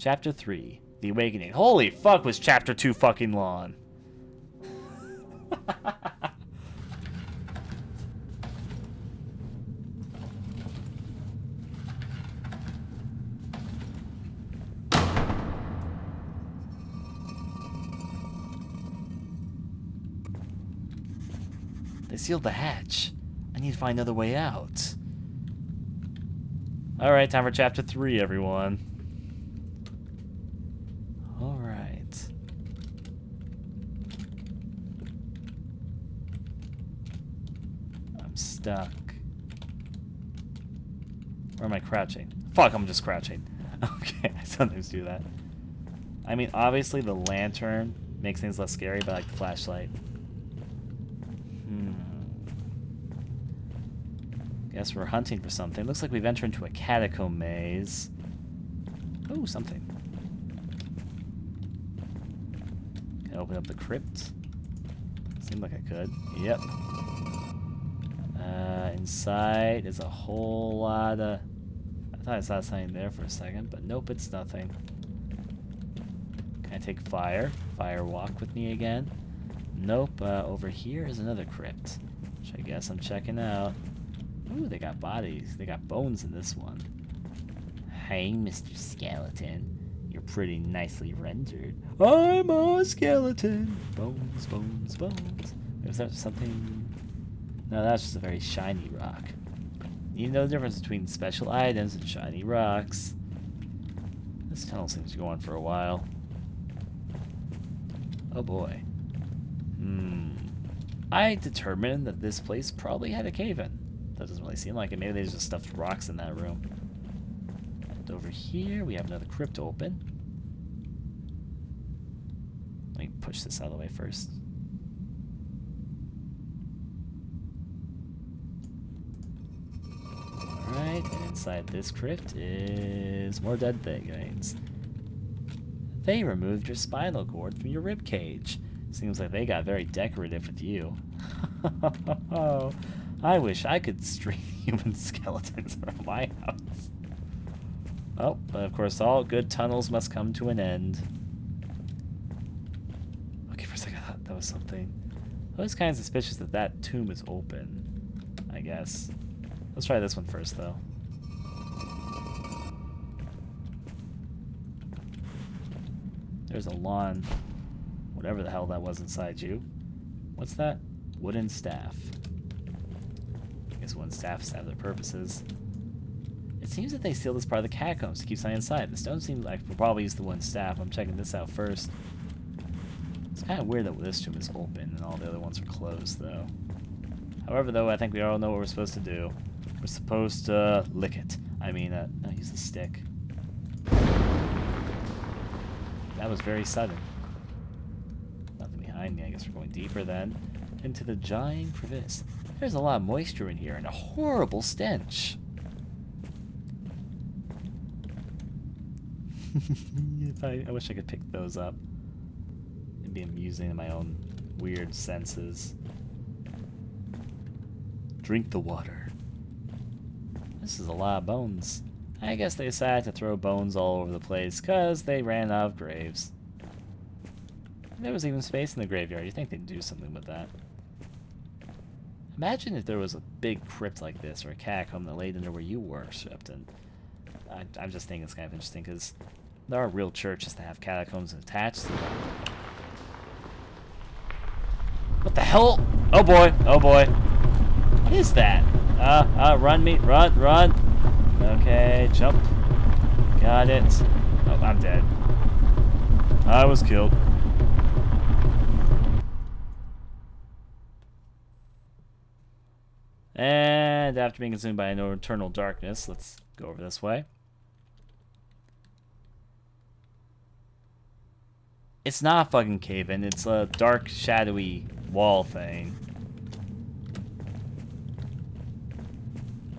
Chapter 3, The Awakening. Holy fuck, was Chapter 2 fucking long. They sealed the hatch. I need to find another way out. Alright, time for Chapter 3, everyone. Alright. I'm stuck. Where am I crouching? Fuck, I'm just crouching. Okay, I sometimes do that. I mean, obviously the lantern makes things less scary, but I like the flashlight. Guess we're hunting for something. Looks like we've entered into a catacomb maze. Oh, something. Can I open up the crypt? Seemed like I could. Yep. Inside is a whole lot of... I thought I saw something there for a second, but nope, it's nothing. Can I take fire? Fire walk with me again? Nope. Over here is another crypt, which I guess I'm checking out. Ooh, they got bodies. They got bones in this one. Hey, Mr. Skeleton. You're pretty nicely rendered. I'm a skeleton. Bones, bones, bones. Was that something? No, that's just a very shiny rock. You know the difference between special items and shiny rocks. This tunnel seems to go on for a while. Oh boy. I determined that this place probably had a cave-in. That doesn't really seem like it. Maybe they just stuffed rocks in that room. And over here, we have another crypt open. Let me push this out of the way first. Alright, and inside this crypt is more dead things. They removed your spinal cord from your rib cage. Seems like they got very decorative with you. I wish I could string human skeletons around my house. Oh, but of course all good tunnels must come to an end. Okay, for a second I thought that was something. I was kind of suspicious that that tomb is open, I guess. Let's try this one first, though. There's a lawn. Whatever the hell that was inside you. What's that? Wooden staff. I guess wooden staffs have their purposes. It seems that they sealed this part of the catacombs to keep something inside. The stone seems like we'll probably use the wooden staff. I'm checking this out first. It's kind of weird that this tomb is open and all the other ones are closed, though. However, though, I think we all know what we're supposed to do. We're supposed to lick it. I mean, use the stick. That was very sudden. Nothing behind me. I guess we're going deeper then. Into the giant crevice. There's a lot of moisture in here and a horrible stench. I wish I could pick those up. It'd be amusing in my own weird senses. Drink the water. This is a lot of bones. I guess they decided to throw bones all over the place because they ran out of graves. There was even space in the graveyard. You'd think they'd do something with that. Imagine if there was a big crypt like this, or a catacomb that laid under where you worshipped. And I'm just thinking it's kind of interesting because there are real churches that have catacombs attached to them. What the hell? Oh boy! Oh boy! What is that? Run me! Run! Run! Okay, jump. Got it. Oh, I'm dead. I was killed. And after being consumed by an eternal darkness, let's go over this way. It's not a fucking cave-in, it's a dark, shadowy wall thing.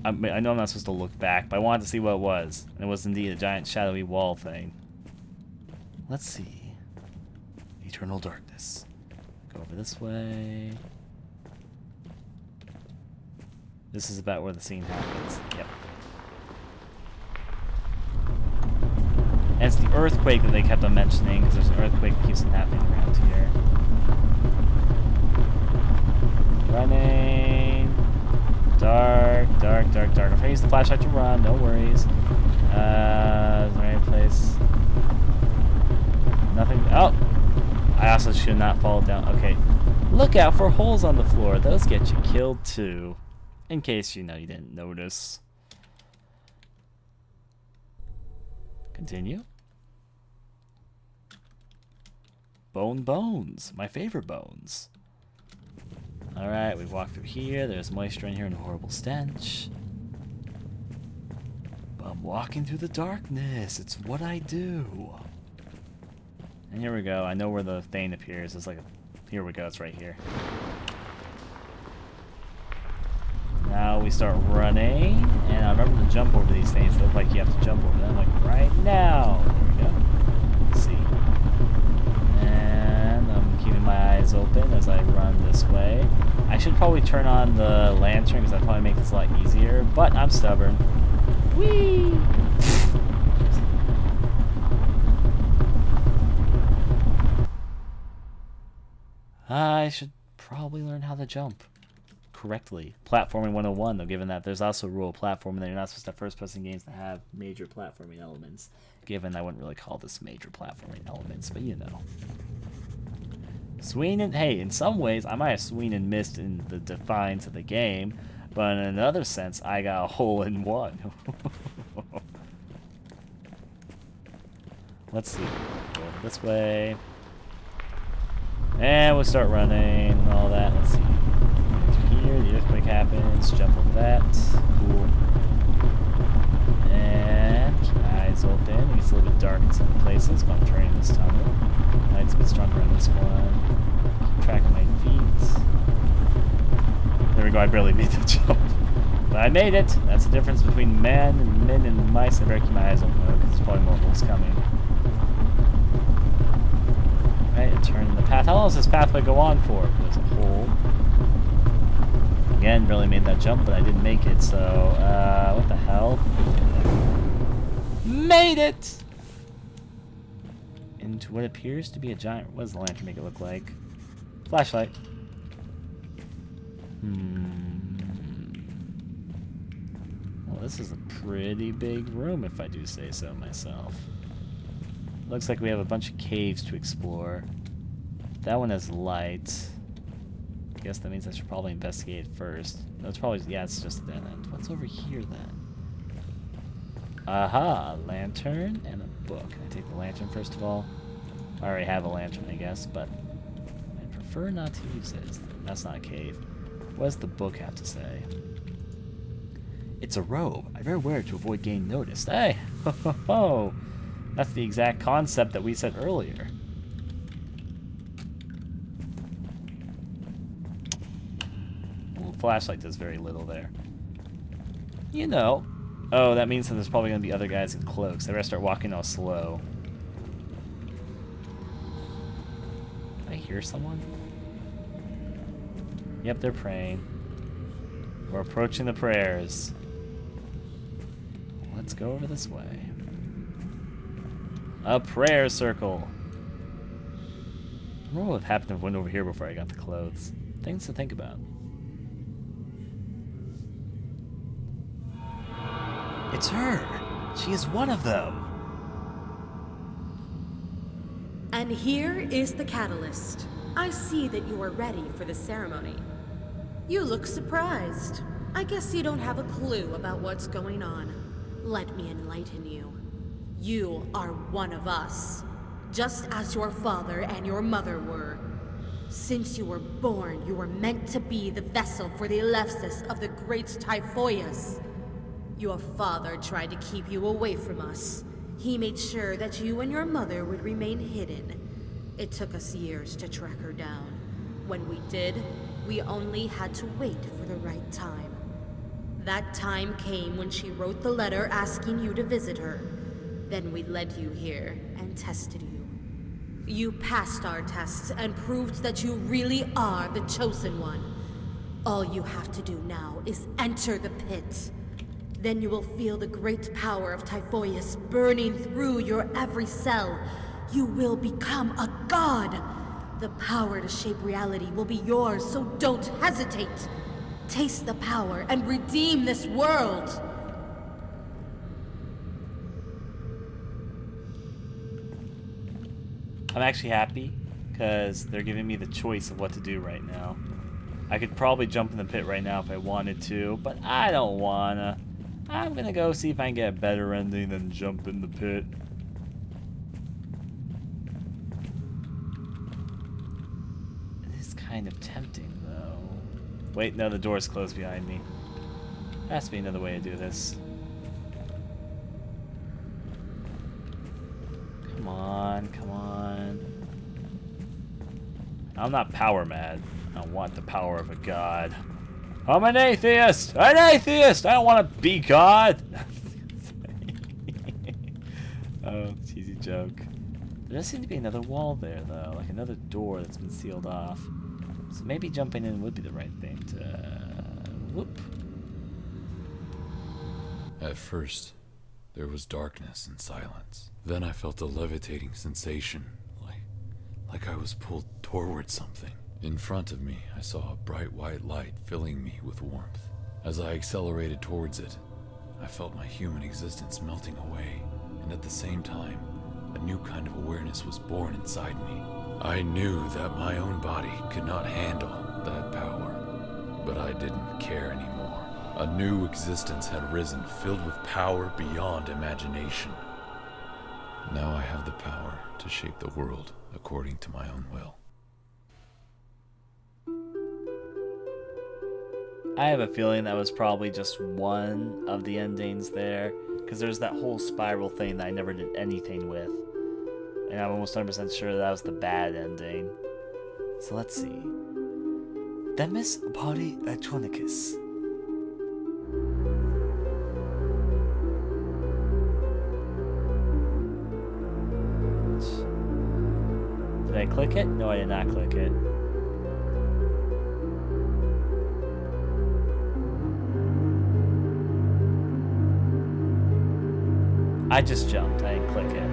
I know I'm not supposed to look back, but I wanted to see what it was. And it was indeed a giant, shadowy wall thing. Let's see. Eternal darkness. Go over this way. This is about where the scene happens. Yep. And it's the earthquake that they kept on mentioning, because there's an earthquake that keeps on happening around here. Running. Dark, dark, dark, dark. I'm trying to use the flashlight to run, no worries. Is there any place? Nothing. Oh! I also should not fall down. Okay. Look out for holes on the floor. Those get you killed too. In case you didn't notice. Continue. Bones. My favorite bones. Alright, we've walked through here. There's moisture in here and a horrible stench. But I'm walking through the darkness. It's what I do. And here we go. I know where the thing appears. It's like here we go. It's right here. Now we start running. And I remember to jump over these things. They look like you have to jump over them. Like right now. There we go. Let's see. And I'm keeping my eyes open as I run this way. I should probably turn on the lantern because that'd probably make this a lot easier. But I'm stubborn. Whee! I should probably learn how to jump correctly. Platforming 101, though, given that there's also a rule of platforming that you're not supposed to have first-person games that have major platforming elements. Given I wouldn't really call this major platforming elements, but you know. Swing and... Hey, in some ways, I might have swing and missed in the defines of the game, but in another sense, I got a hole in one. Let's see. Go over this way. And we'll start running and all that. Let's see. Through here, the earthquake happens. Jump over that. Cool. And keep my eyes open. It gets a little bit dark in some places, but I'm turning this tunnel. Light's a bit stronger on this one. Keep track of my feet. There we go. I barely made the jump. But I made it. That's the difference between men and mice. I better keep my eyes open though, because there's probably more holes coming. Right, and turn the path. How long does this pathway go on for? There's a hole. Again, barely made that jump, but I didn't make it, so, what the hell? Made it! Into what appears to be a giant... What does the lantern make it look like? Flashlight. Well, this is a pretty big room, if I do say so myself. Looks like we have a bunch of caves to explore. That one has light. I guess that means I should probably investigate it first. No, it's probably... Yeah, it's just a dead end. What's over here, then? Aha! A lantern and a book. Can I take the lantern, first of all? I already have a lantern, I guess, but... I prefer not to use it. That's not a cave. What does the book have to say? It's a robe. I better wear it to avoid getting noticed. Hey! Ho ho ho! That's the exact concept that we said earlier. Well, the flashlight does very little there. You know. Oh, that means that there's probably going to be other guys in cloaks. I better start walking all slow. Did I hear someone? Yep, they're praying. We're approaching the prayers. Let's go over this way. A prayer circle. What would have happened if I went over here before I got the clothes? Things to think about. It's her. She is one of them. And here is the catalyst. I see that you are ready for the ceremony. You look surprised. I guess you don't have a clue about what's going on. Let me enlighten you. You are one of us, just as your father and your mother were. Since you were born, you were meant to be the vessel for the Eleusis of the great Typhoeus. Your father tried to keep you away from us. He made sure that you and your mother would remain hidden. It took us years to track her down. When we did, we only had to wait for the right time. That time came when she wrote the letter asking you to visit her. Then we led you here and tested you. You passed our tests and proved that you really are the chosen one. All you have to do now is enter the pit. Then you will feel the great power of Typhoeus burning through your every cell. You will become a god. The power to shape reality will be yours, so don't hesitate. Taste the power and redeem this world. I'm actually happy because they're giving me the choice of what to do right now. I could probably jump in the pit right now if I wanted to, but I don't wanna. I'm gonna go see if I can get a better ending than jump in the pit. It is kind of tempting, though. Wait, no, the door's closed behind me. There has to be another way to do this. Come on, come on. I'm not power mad. I don't want the power of a god. I'm an atheist! An atheist! I don't want to be God! Oh, cheesy joke. There does seem to be another wall there, though. Like another door that's been sealed off. So maybe jumping in would be the right thing to... whoop. At first, there was darkness and silence. Then I felt a levitating sensation, like I was pulled toward something. In front of me, I saw a bright white light filling me with warmth. As I accelerated towards it, I felt my human existence melting away, and at the same time, a new kind of awareness was born inside me. I knew that my own body could not handle that power, but I didn't care anymore. A new existence had risen, filled with power beyond imagination. Now I have the power to shape the world according to my own will. I have a feeling that was probably just one of the endings there, because there's that whole spiral thing that I never did anything with. And I'm almost 100% sure that was the bad ending. So let's see. Demis Pari Electronicus. Did I click it? No, I did not click it. I just jumped, I didn't click it.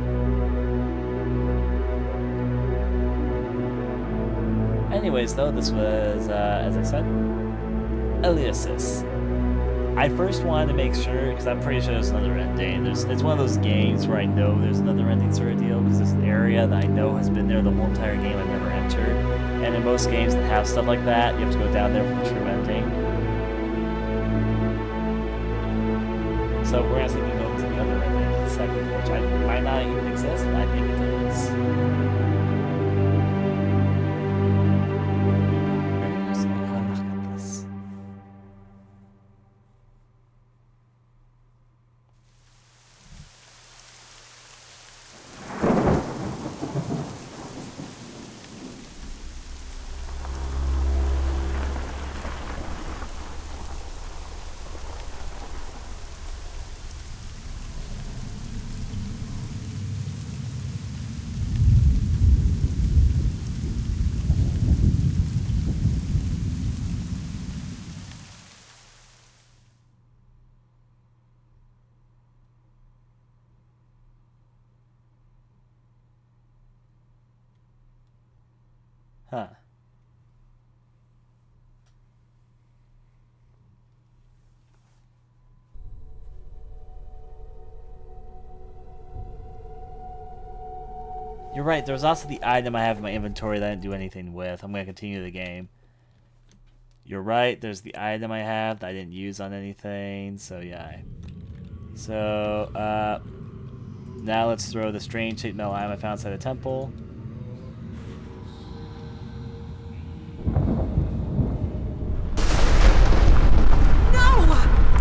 Anyways, though, this was, as I said, Eleusis. I first wanted to make sure, because I'm pretty sure there's another ending. It's one of those games where I know there's another ending sort of deal, because there's an area that I know has been there the whole entire game I've never entered. And in most games that have stuff like that, you have to go down there for the true ending. So we're going to see if we go to the other ending in a second, which might not even exist, but I think it does. Huh. You're right, there's also the item I have in my inventory that I didn't do anything with. I'm going to continue the game. You're right, there's the item I have that I didn't use on anything, so yeah. So, now let's throw the strange shaped metal item I found inside the temple.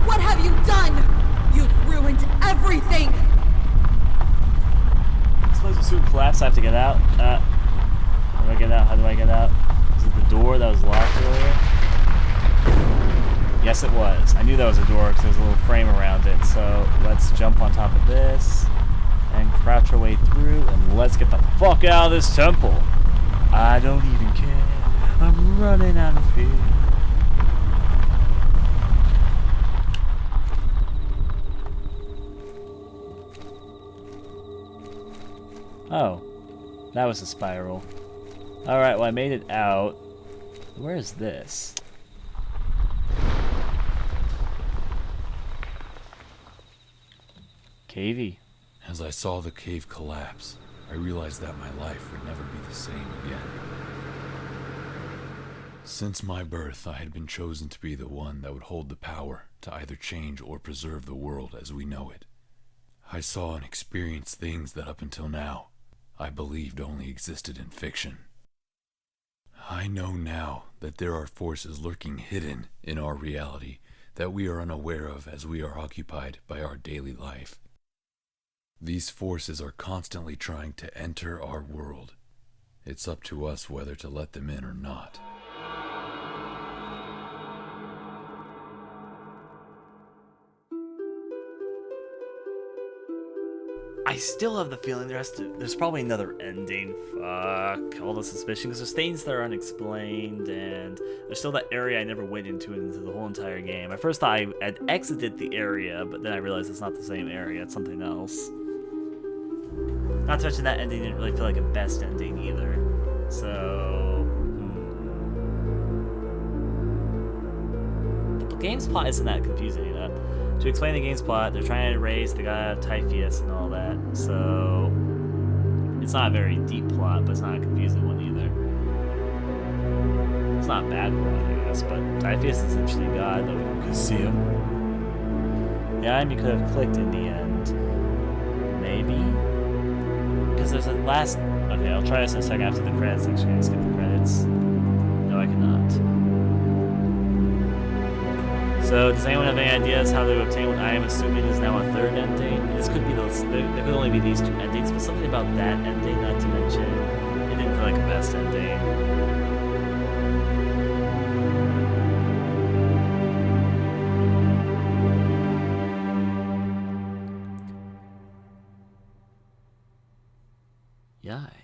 What have you done? You've ruined everything! Explosive suit collapse, I have to get out. How do I get out? How do I get out? Is it the door that was locked earlier? Yes, it was. I knew that was a door because there's a little frame around it. So let's jump on top of this and crouch our way through, and let's get the fuck out of this temple. I don't even care. I'm running out of here. Oh, that was a spiral. Alright, well I made it out. Where is this? Cavey. As I saw the cave collapse, I realized that my life would never be the same again. Since my birth, I had been chosen to be the one that would hold the power to either change or preserve the world as we know it. I saw and experienced things that up until now, I believed only existed in fiction. I know now that there are forces lurking hidden in our reality that we are unaware of as we are occupied by our daily life. These forces are constantly trying to enter our world. It's up to us whether to let them in or not. I still have the feeling there's probably another ending. Fuck. All the suspicion, because there's things that are unexplained, and there's still that area I never went into the whole entire game. I first thought I had exited the area, but then I realized it's not the same area, it's something else. Not to mention that ending didn't really feel like a best ending either. So... The game's plot isn't that confusing, you know? To explain the game's plot, they're trying to erase the guy of Typhoeus and all that, so... It's not a very deep plot, but it's not a confusing one either. It's not a bad plot, I guess, but Typhoeus is essentially God, though we don't get to see him. The item you could have clicked in the end. Maybe? Because there's a last... Okay, I'll try this in a second after the credits. Actually, can I skip the credits? No, I cannot. So, does anyone have any ideas how to obtain what I am assuming is now a third ending? This could be those... There could only be these two endings, but something about that ending, not to mention, it didn't feel like a best ending. Yikes.